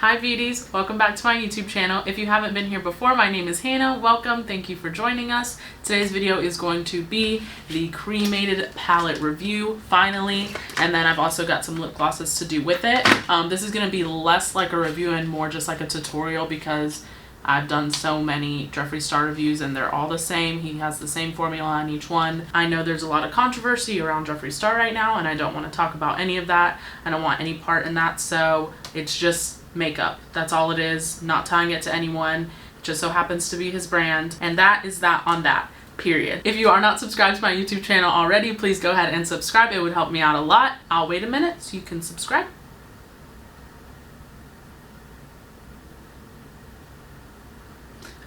Hi beauties, welcome back to my YouTube channel. If you haven't been here before, my name is Hannah. Welcome, thank you for joining us. Today's video is going to be the Cremated palette review, finally, and then I've also got some lip glosses to do with it. This is going to be less like a review and more just like a tutorial because I've done so many Jeffree Star reviews and they're all the same. He has the same formula on each one. I know there's a lot of controversy around Jeffree Star right now and I don't want to talk about any of that. I don't want any part in that, so it's just makeup. That's all it is. Not tying it to anyone. It just so happens to be his brand. And that is that on that. Period. If you are not subscribed to my YouTube channel already, please go ahead and subscribe. It would help me out a lot. I'll wait a minute so you can subscribe.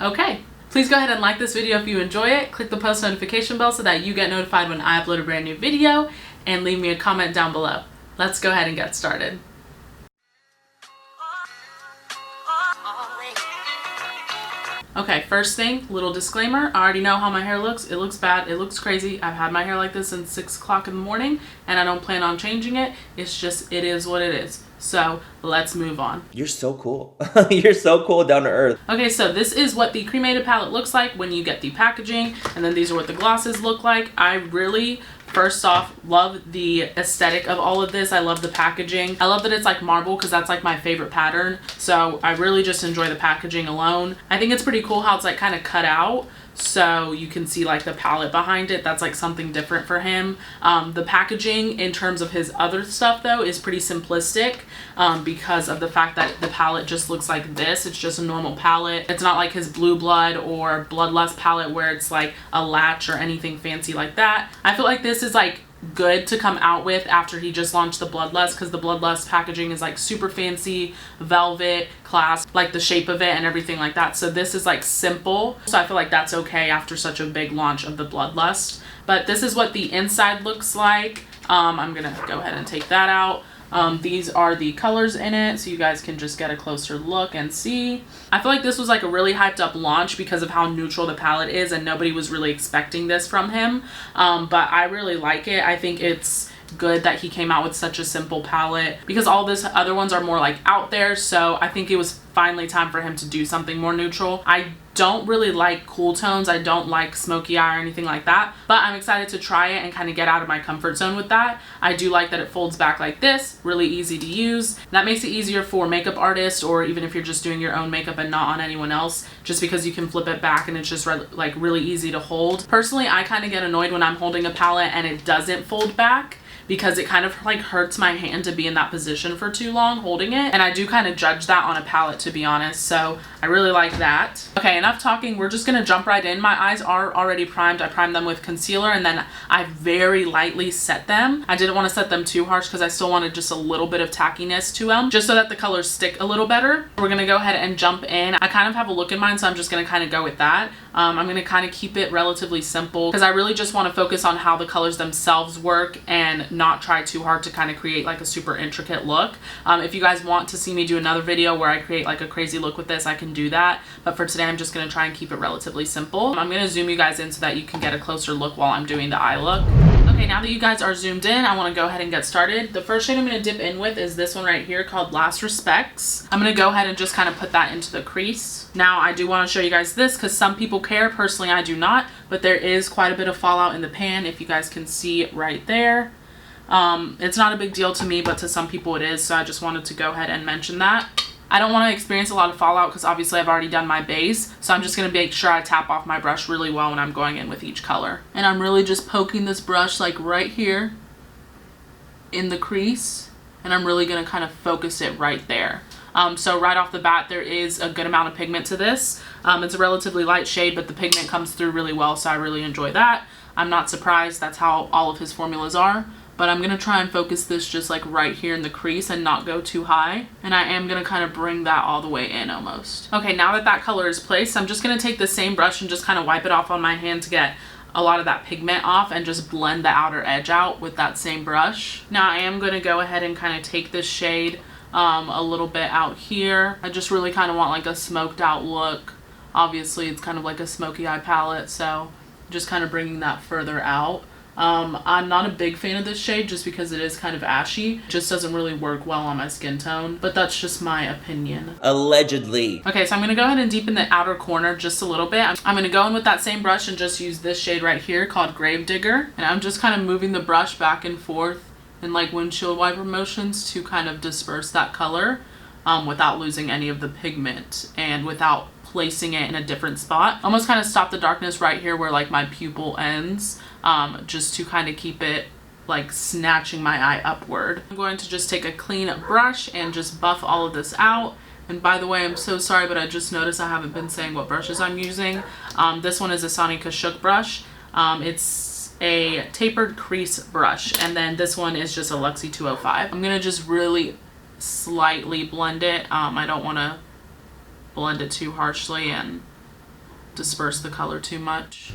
Okay. Please go ahead and like this video if you enjoy it. Click the post notification bell so that you get notified when I upload a brand new video, and leave me a comment down below. Let's go ahead and get started. Okay, first thing, little disclaimer, I already know how my hair looks. It looks bad, it looks crazy. I've had my hair like this since 6 o'clock in the morning and I don't plan on changing it. It's just, it is what it is. So let's move on. You're so cool. You're so cool, down to earth. Okay, so this is what the Cremated palette looks like when you get the packaging, and then these are what the glosses look like. I really, first off, love the aesthetic of all of this. I love the packaging. I love that it's like marble because that's like my favorite pattern. So I really just enjoy the packaging alone. I think it's pretty cool how it's like kind of cut out, so you can see like the palette behind it. That's like something different for him. The packaging in terms of his other stuff though is pretty simplistic because of the fact that the palette just looks like this. It's just a normal palette. It's not like his Blue Blood or Bloodlust palette where it's like a latch or anything fancy like that. I feel like this is like good to come out with after he just launched the Bloodlust, because the Bloodlust packaging is like super fancy, velvet, class, like the shape of it and everything like that. So this is like simple. So I feel like that's okay after such a big launch of the Bloodlust. But this is what the inside looks like. I'm gonna go ahead and take that out. These are the colors in it, so you guys can just get a closer look and see. I feel like this was like a really hyped up launch because of how neutral the palette is and nobody was really expecting this from him. But I really like it. I think it's good that he came out with such a simple palette because all these other ones are more like out there, so I think it was finally time for him to do something more neutral. I don't really like cool tones. I don't like smoky eye or anything like that, but I'm excited to try it and kind of get out of my comfort zone with that. I do like that it folds back like this, really easy to use. That makes it easier for makeup artists, or even if you're just doing your own makeup and not on anyone else, just because you can flip it back and it's just like really easy to hold. Personally, I kind of get annoyed when I'm holding a palette and it doesn't fold back, because it kind of like hurts my hand to be in that position for too long holding it, and I do kind of judge that on a palette, to be honest. So I really like that. Okay, enough talking, we're just gonna jump right in. My eyes are already primed. I primed them with concealer and then I very lightly set them. I didn't want to set them too harsh because I still wanted just a little bit of tackiness to them, just so that the colors stick a little better. We're gonna go ahead and jump in. I kind of have a look in mind, so I'm just gonna kind of go with that. I'm gonna kind of keep it relatively simple because I really just want to focus on how the colors themselves work and not try too hard to kind of create like a super intricate look. If you guys want to see me do another video where I create like a crazy look with this, I can do that, but for today I'm just going to try and keep it relatively simple. I'm going to zoom you guys in so that you can get a closer look while I'm doing the eye look. Okay, now that you guys are zoomed in, I want to go ahead and get started. The first shade I'm going to dip in with is this one right here called Last Respects. I'm going to go ahead and just kind of put that into the crease. Now I do want to show you guys this because some people care. Personally, I do not, but there is quite a bit of fallout in the pan, if you guys can see it right there. It's not a big deal to me, but to some people it is, so I just wanted to go ahead and mention that. I don't want to experience a lot of fallout because obviously I've already done my base, so I'm just going to make sure I tap off my brush really well when I'm going in with each color. And I'm really just poking this brush like right here in the crease, and I'm really going to kind of focus it right there. So right off the bat, there is a good amount of pigment to this. It's a relatively light shade, but the pigment comes through really well, so I really enjoy that. I'm not surprised. That's how all of his formulas are. But I'm going to try and focus this just like right here in the crease and not go too high. And I am going to kind of bring that all the way in almost. Okay, now that that color is placed, I'm just going to take the same brush and just kind of wipe it off on my hand to get a lot of that pigment off and just blend the outer edge out with that same brush. Now I am going to go ahead and kind of take this shade a little bit out here. I just really kind of want like a smoked out look. Obviously it's kind of like a smoky eye palette, so just kind of bringing that further out. I'm not a big fan of this shade just because it is kind of ashy. It just doesn't really work well on my skin tone, but that's just my opinion. Allegedly. Okay, so I'm gonna go ahead and deepen the outer corner just a little bit. I'm gonna go in with that same brush and just use this shade right here called Gravedigger. And I'm just kind of moving the brush back and forth in like windshield wiper motions to kind of disperse that color without losing any of the pigment and without placing it in a different spot. Almost kind of stop the darkness right here where like my pupil ends, just to kind of keep it like snatching my eye upward. I'm going to just take a clean brush and just buff all of this out. And by the way, I'm so sorry, but I just noticed I haven't been saying what brushes I'm using. This one is a Sony Kashuk brush. It's a tapered crease brush, and then this one is just a Luxie 205. I'm gonna just really slightly blend it. I don't want to blend it too harshly and disperse the color too much.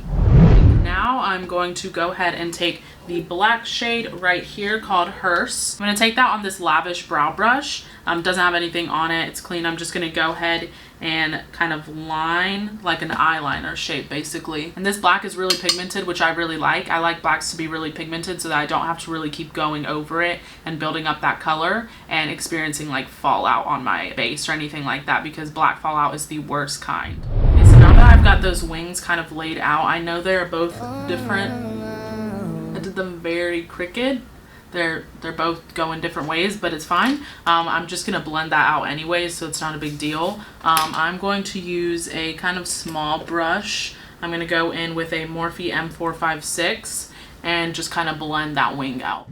Now I'm going to go ahead and take the black shade right here called Hearse. I'm going to take that on this Lavish brow brush. Doesn't have anything on it. It's clean. I'm just going to go ahead and kind of line like an eyeliner shape basically. And this black is really pigmented, which I really like. I like blacks to be really pigmented so that I don't have to really keep going over it and building up that color and experiencing like fallout on my base or anything like that, because black fallout is the worst kind. Okay, so now that I've got those wings kind of laid out, I know they're both different. I did them very crooked. They're both going different ways, but it's fine. I'm just gonna blend that out anyway, so it's not a big deal. I'm going to use a kind of small brush. I'm gonna go in with a Morphe M456 and just kind of blend that wing out.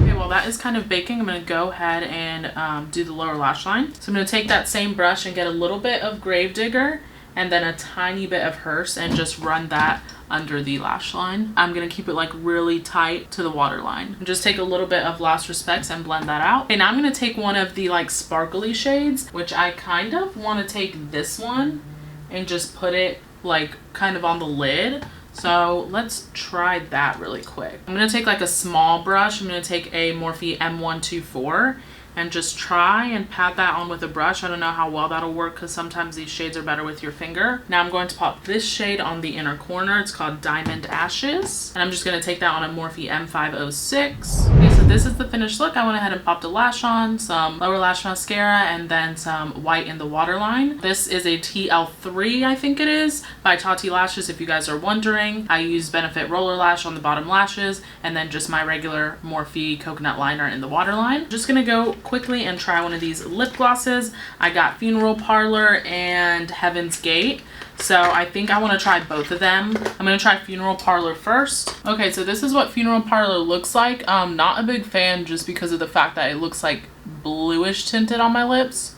Okay, while that is kind of baking, I'm gonna go ahead and do the lower lash line. So I'm gonna take that same brush and get a little bit of Gravedigger and then a tiny bit of Hearse and just run that under the lash line. I'm gonna keep it like really tight to the waterline. And just take a little bit of Last Respects and blend that out. Okay, now I'm gonna take one of the like sparkly shades, which I kind of wanna take this one and just put it like kind of on the lid. So let's try that really quick. I'm gonna take like a small brush. I'm gonna take a Morphe M124 and just try and pat that on with a brush. I don't know how well that'll work because sometimes these shades are better with your finger. Now I'm going to pop this shade on the inner corner. It's called Diamond Ashes. And I'm just going to take that on a Morphe M506. Okay, so this is the finished look. I went ahead and popped a lash on, some lower lash mascara, and then some white in the waterline. This is a TL3, I think it is, by Tati Lashes, if you guys are wondering. I use Benefit Roller Lash on the bottom lashes, and then just my regular Morphe coconut liner in the waterline. I'm just going to go quickly and try one of these lip glosses. I got Funeral Parlor and Heaven's Gate, so I think I want to try both of them. I'm going to try Funeral Parlor first. Okay, so this is what Funeral Parlor looks like. Not a big fan just because of the fact that it looks like bluish tinted on my lips.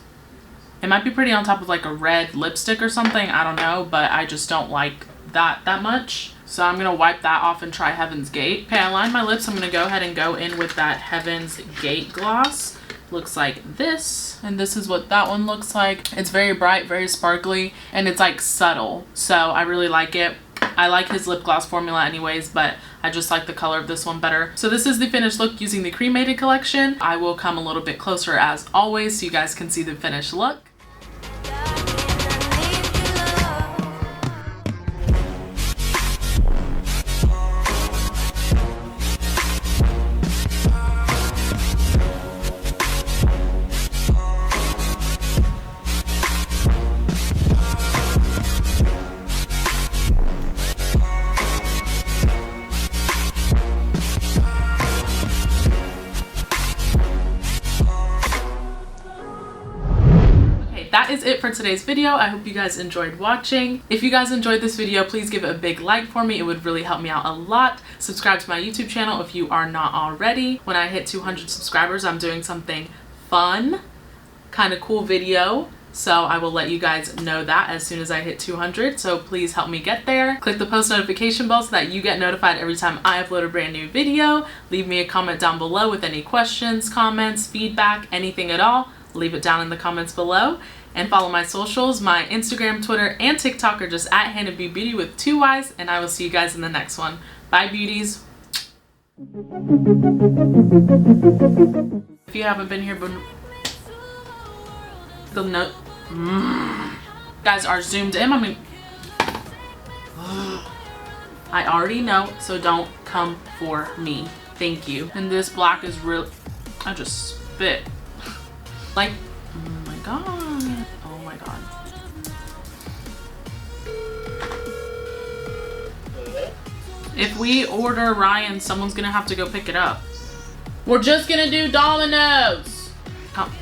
It might be pretty on top of like a red lipstick or something, I don't know, but I just don't like that much. So I'm gonna wipe that off and try Heaven's Gate. Okay, I lined my lips. I'm gonna go ahead and go in with that Heaven's Gate gloss. Looks like this, and this is what that one looks like. It's very bright, very sparkly, and it's like subtle, so I really like it. I like his lip gloss formula anyways, but I just like the color of this one better. So this is the finished look using the Cremated collection. I will come a little bit closer as always so you guys can see the finished look. That is it for today's video. I hope you guys enjoyed watching. If you guys enjoyed this video, please give it a big like for me. It would really help me out a lot. Subscribe to my YouTube channel if you are not already. When I hit 200 subscribers, I'm doing something fun, kind of cool video. So I will let you guys know that as soon as I hit 200. So please help me get there. Click the post notification bell so that you get notified every time I upload a brand new video. Leave me a comment down below with any questions, comments, feedback, anything at all. Leave it down in the comments below. And follow my socials. My Instagram, Twitter, and TikTok are just at Hannah B Beauty with 2 Y's. And I will see you guys in the next one. Bye, beauties. If you haven't been here, but the note. Guys are zoomed in. I mean. I already know, so don't come for me. Thank you. And this black is real. I just spit. Like, oh my god. Oh my god. If we order Ryan, someone's gonna have to go pick it up. We're just gonna do Domino's. Oh.